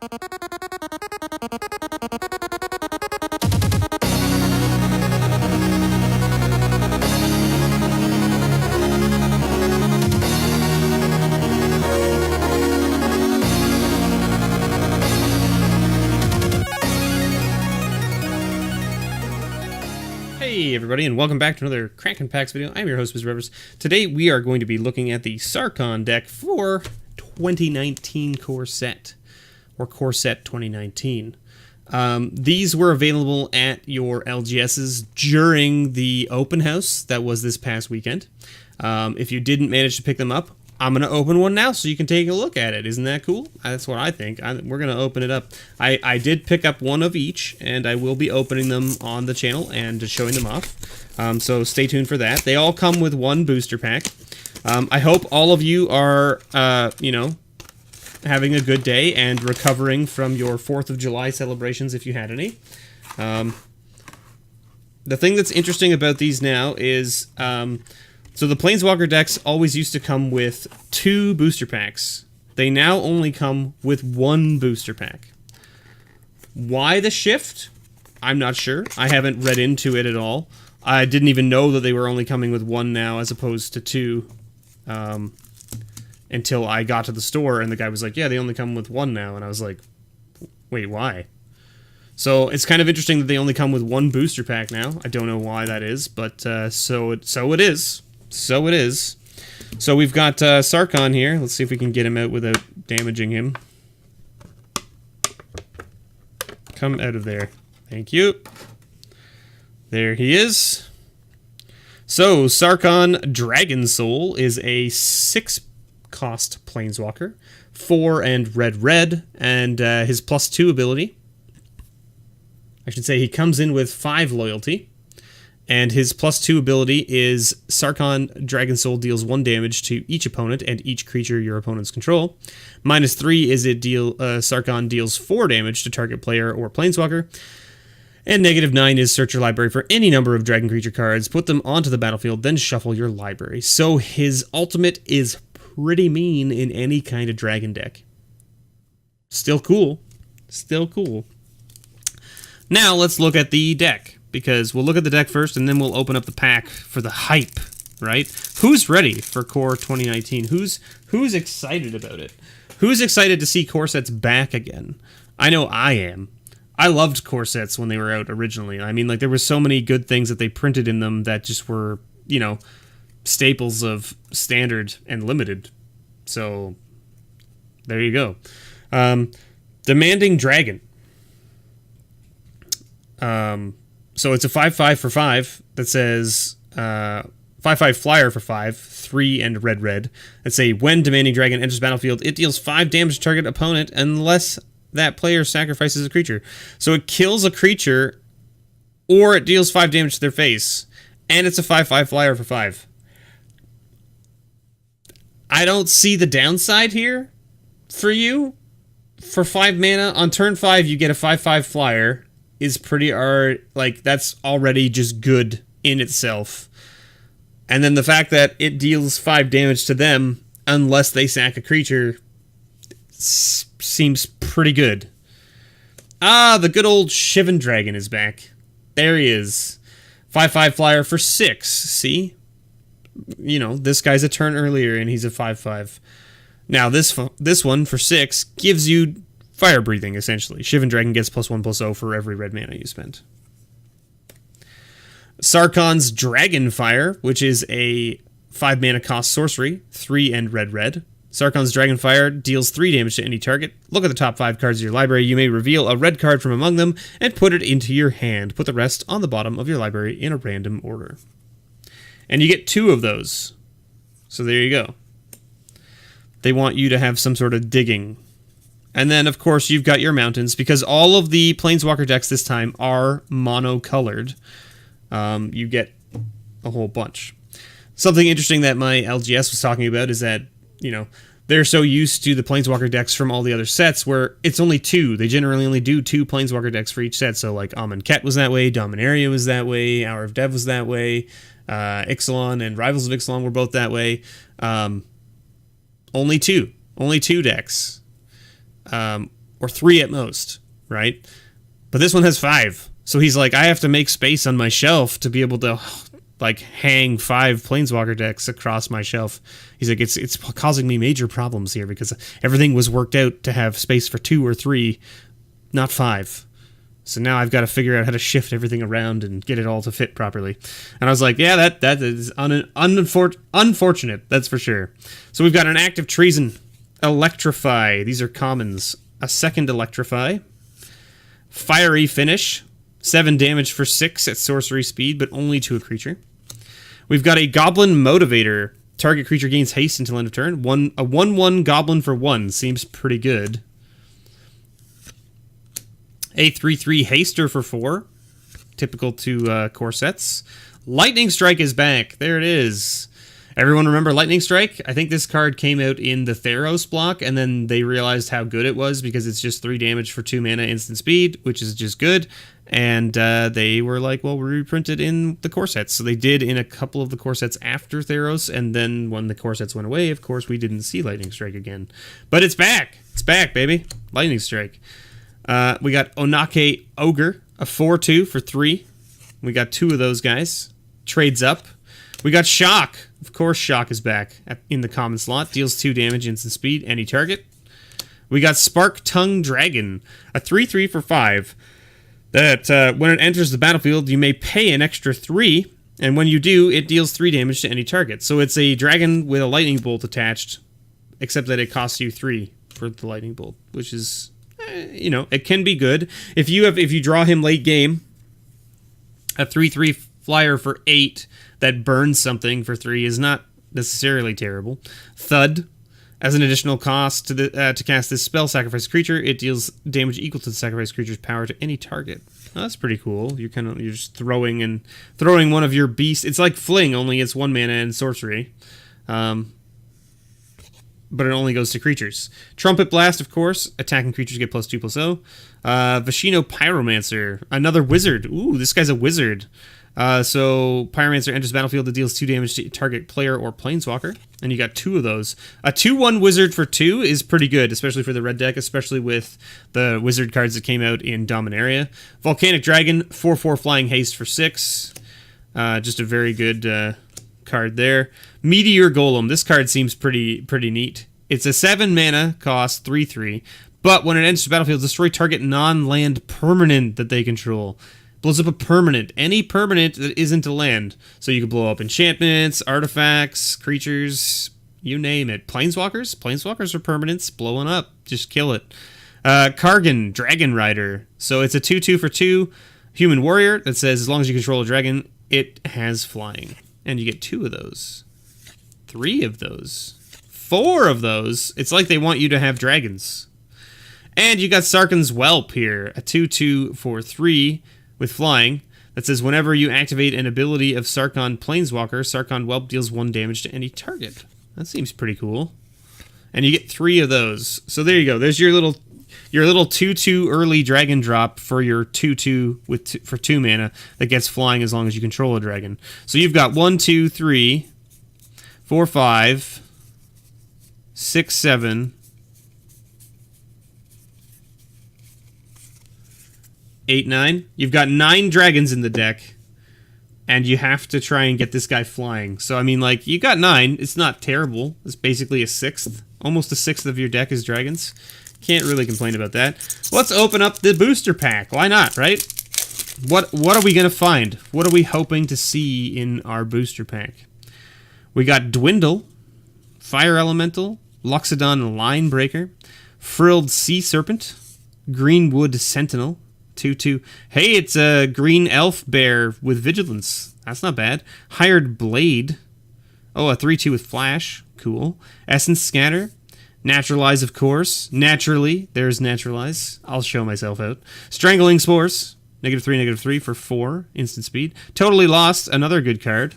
Hey everybody, and welcome back to another Kraken Packs video. I'm your host, MrBevers. Today we are going to be looking at the Sarkhan deck for 2019 Core Set, or Core Set 2019. These were available at your LGSs during the open house that was this past weekend. If you didn't manage to pick them up, I'm going to open one now so you can take a look at it. Isn't that cool? That's what I think. We're going to open it up. I did pick up one of each, and I will be opening them on the channel and showing them off. So stay tuned for that. They all come with one booster pack. I hope all of you are, having a good day and recovering from your 4th of July celebrations if you had any. The thing that's interesting about these now is... So the Planeswalker decks always used to come with 2 booster packs. They now only come with 1 booster pack. Why the shift? I'm not sure. I haven't read into it at all. I didn't even know that they were only coming with 1 now as opposed to 2 until I got to the store and the guy was like, yeah, they only come with 1 now. And I was like, wait, why? So it's kind of interesting that they only come with 1 booster pack now. I don't know why that is, but so it is. So it is. So we've got Sarkhan here. Let's see if we can get him out without damaging him. Come out of there. Thank you. There he is. So Sarkhan Dragon Soul is a 6-cost Planeswalker. 4 and red, and his +2 ability. I should say he comes in with 5 loyalty. And his +2 ability is Sarkhan Dragon Soul deals 1 damage to each opponent and each creature your opponents control. -3 is Sarkhan deals 4 damage to target player or planeswalker. And -9 is search your library for any number of dragon creature cards, put them onto the battlefield, then shuffle your library. So his ultimate is pretty mean in any kind of dragon deck. Still cool. Still cool. Now let's look at the deck. Because we'll look at the deck first, and then we'll open up the pack for the hype, right? Who's ready for Core 2019? Who's excited about it? Who's excited to see Core Sets back again? I know I am. I loved Core Sets when they were out originally. I mean, like, there were so many good things that they printed in them that just were, staples of Standard and Limited. So, there you go. Demanding Dragon. So it's a 5/5 for 5 that says 5/5 flyer for 5, 3 and red. That say when Demanding Dragon enters battlefield, it deals 5 damage to target opponent unless that player sacrifices a creature. So it kills a creature or it deals 5 damage to their face, and it's a 5/5 flyer for 5. I don't see the downside here for you. For 5 mana on turn 5, you get a 5/5 flyer. Is pretty that's already just good in itself. And then the fact that it deals 5 damage to them unless they sack a creature seems pretty good. Ah, the good old Shivan Dragon is back. There he is. 5/5 flyer for 6. See? This guy's a turn earlier and he's a 5/5. Now this one for 6 gives you fire breathing, essentially. Shivan Dragon gets +1/+0 for every red mana you spend. Sarkhan's Dragon Fire, which is a 5 mana cost sorcery, 3 and red. Sarkhan's Dragon Fire deals 3 damage to any target. Look at the top 5 cards of your library. You may reveal a red card from among them and put it into your hand. Put the rest on the bottom of your library in a random order. And you get 2 of those. So there you go. They want you to have some sort of digging. And then, of course, you've got your mountains, because all of the Planeswalker decks this time are mono-colored. You get a whole bunch. Something interesting that my LGS was talking about is that, they're so used to the Planeswalker decks from all the other sets where it's only 2. They generally only do 2 Planeswalker decks for each set. So, like, Amonkhet was that way, Dominaria was that way, Hour of Dev was that way, Ixalan and Rivals of Ixalan were both that way. Only 2. Only 2 decks. or 3 at most, right? But this one has 5. So he's like, I have to make space on my shelf to be able to like hang 5 Planeswalker decks across my shelf. He's like, it's causing me major problems here because everything was worked out to have space for 2 or 3, not 5. So now I've got to figure out how to shift everything around and get it all to fit properly. And I was like, yeah, that is unfortunate, that's for sure. So we've got an Act of Treason, Electrify. These are commons. A second Electrify. Fiery Finish. 7 damage for 6 at sorcery speed, but only to a creature. We've got a Goblin Motivator. Target creature gains haste until end of turn. A 1/1 Goblin for 1. Seems pretty good. A 3/3 Haster for 4. Typical to core sets. Lightning Strike is back. There it is. Everyone remember Lightning Strike? I think this card came out in the Theros block, and then they realized how good it was because it's just 3 damage for 2 mana instant speed, which is just good. And they were like, well, we'll reprint it in the core sets. So they did in a couple of the core sets after Theros, and then when the core sets went away, of course, we didn't see Lightning Strike again. But it's back. It's back, baby. Lightning Strike. We got Onake Ogre, a 4/2 for 3. We got 2 of those guys. Trades up. We got Shock. Of course, Shock is back in the common slot. Deals 2 damage, instant speed, any target. We got Spark Tongue Dragon, a 3/3 for 5. That when it enters the battlefield, you may pay an extra 3, and when you do, it deals 3 damage to any target. So it's a dragon with a lightning bolt attached, except that it costs you 3 for the lightning bolt, which is, it can be good. If you draw him late game, a 3/3 flyer for 8 that burns something for 3 is not necessarily terrible. Thud. As an additional cost to cast this spell, sacrifice a creature. It deals damage equal to the sacrifice creature's power to any target. Oh, that's pretty cool. You're just throwing one of your beasts. It's like Fling, only it's 1 mana and sorcery, but it only goes to creatures. Trumpet Blast, of course. Attacking creatures get +2/+0. Vashino Pyromancer, another wizard. Ooh, this guy's a wizard. So Pyromancer enters the battlefield that deals 2 damage to target player or planeswalker, and you got 2 of those. A 2/1 wizard for 2 is pretty good, especially for the red deck, especially with the wizard cards that came out in Dominaria. Volcanic Dragon, 4/4 flying haste for 6. Just a very good card there. Meteor Golem. This card seems pretty neat. It's a 7 mana cost, 3/3, but when it enters the battlefield, destroy target non-land permanent that they control. Blows up a permanent. Any permanent that isn't a land. So you can blow up enchantments, artifacts, creatures, you name it. Planeswalkers? Planeswalkers are permanents. Blowing up. Just kill it. Kargan, Dragon Rider. So it's a 2/2 for 2 human warrior that says as long as you control a dragon, it has flying. And you get 2 of those. 3 of those. 4 of those. It's like they want you to have dragons. And you got Sarkhan's Whelp here. A 2/2 for 3. With flying, that says whenever you activate an ability of Sarkhan Planeswalker, Sarkhan Whelp deals 1 damage to any target. That seems pretty cool. And you get 3 of those. So there you go. There's your little 2/2 early dragon drop for your 2/2 for 2 mana that gets flying as long as you control a dragon. So you've got 1, 2, 3, 4, 5, 6, 7, 8, 9. You've got 9 dragons in the deck, and you have to try and get this guy flying. So, I mean, like, you got 9. It's not terrible. It's basically a 1/6. Almost a 1/6 of your deck is dragons. Can't really complain about that. Let's open up the booster pack. Why not, right? What are we going to find? What are we hoping to see in our booster pack? We got Dwindle, Fire Elemental, Loxodon Linebreaker, Frilled Sea Serpent, Greenwood Sentinel, 2/2. Hey, it's a green elf bear with vigilance. That's not bad. Hired Blade. Oh, a 3/2 with flash. Cool. Essence Scatter. Naturalize, of course. Naturally. There's Naturalize. I'll show myself out. Strangling Spores. -3/-3 for 4. Instant speed. Totally Lost. Another good card.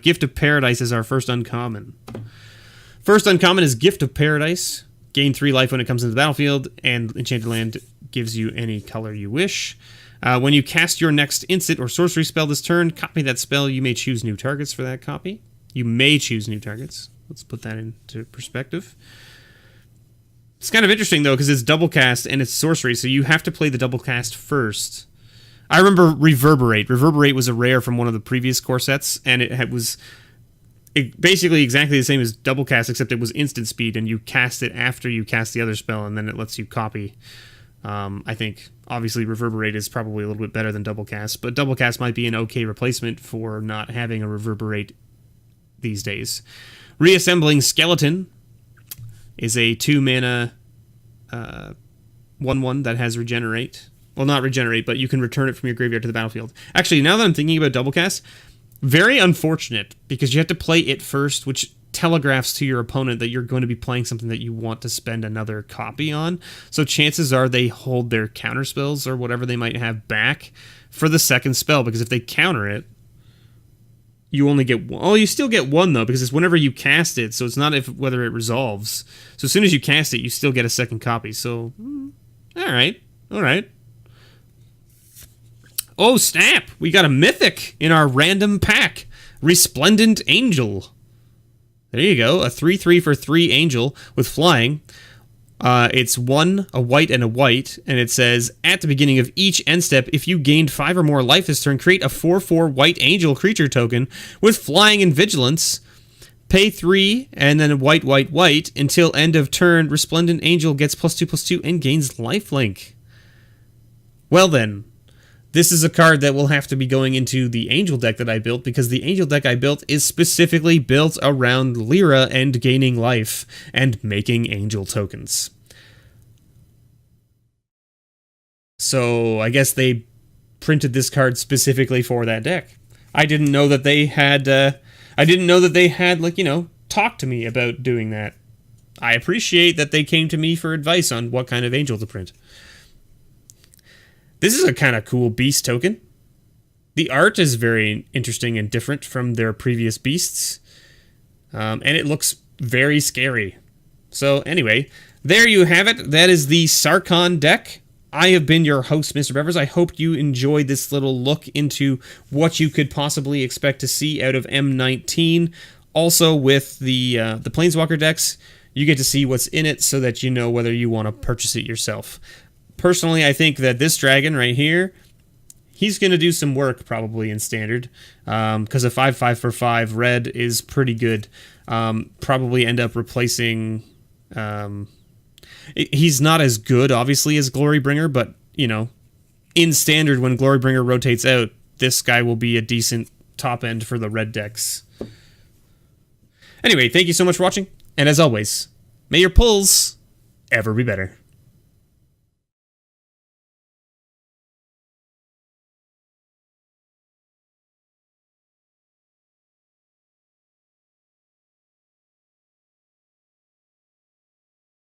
Gift of Paradise is our first uncommon. First uncommon is Gift of Paradise. Gain 3 life when it comes into the battlefield, and Enchanted Land gives you any color you wish. When you cast your next instant or sorcery spell this turn, copy that spell. You may choose new targets for that copy. You may choose new targets. Let's put that into perspective. It's kind of interesting, though, because it's double cast and it's sorcery, so you have to play the double cast first. I remember Reverberate. Reverberate was a rare from one of the previous core sets, and it was basically exactly the same as double cast, except it was instant speed, and you cast it after you cast the other spell, and then it lets you copy. I think, obviously, Reverberate is probably a little bit better than double cast, but double cast might be an okay replacement for not having a Reverberate these days. Reassembling Skeleton is a 2-mana 1/1 that has regenerate. Well, not regenerate, but you can return it from your graveyard to the battlefield. Actually, now that I'm thinking about double cast, very unfortunate, because you have to play it first, which telegraphs to your opponent that you're going to be playing something that you want to spend another copy on. So chances are they hold their counter spells or whatever they might have back for the second spell, because if they counter it, you only get one. Oh, you still get one, though, because it's whenever you cast it, so it's not whether it resolves. So as soon as you cast it, you still get a second copy. So, all right. Oh, snap! We got a Mythic in our random pack. Resplendent Angel. There you go. A 3/3 for 3 Angel with flying. It's 1, a white, and a white, and it says, at the beginning of each end step, if you gained 5 or more life this turn, create a 4/4 white angel creature token with flying and vigilance. Pay 3, and then a white, white, white, until end of turn, Resplendent Angel gets +2/+2 and gains lifelink. Well then, this is a card that will have to be going into the Angel deck that I built, because the Angel deck I built is specifically built around Lyra and gaining life and making Angel tokens. So I guess they printed this card specifically for that deck. I didn't know that they had, like, talked to me about doing that. I appreciate that they came to me for advice on what kind of Angel to print. This is a kind of cool beast token. The art is very interesting and different from their previous beasts. And it looks very scary. So anyway, there you have it. That is the Sarkhan deck. I have been your host, MrBevers. I hope you enjoyed this little look into what you could possibly expect to see out of M19. Also, with the Planeswalker decks, you get to see what's in it so that you know whether you want to purchase it yourself. Personally, I think that this dragon right here, he's going to do some work probably in Standard, because a 5/5 for 5 red is pretty good. Probably end up replacing... he's not as good, obviously, as Glorybringer, but, in Standard, when Glorybringer rotates out, this guy will be a decent top end for the red decks. Anyway, thank you so much for watching, and as always, may your pulls ever be better.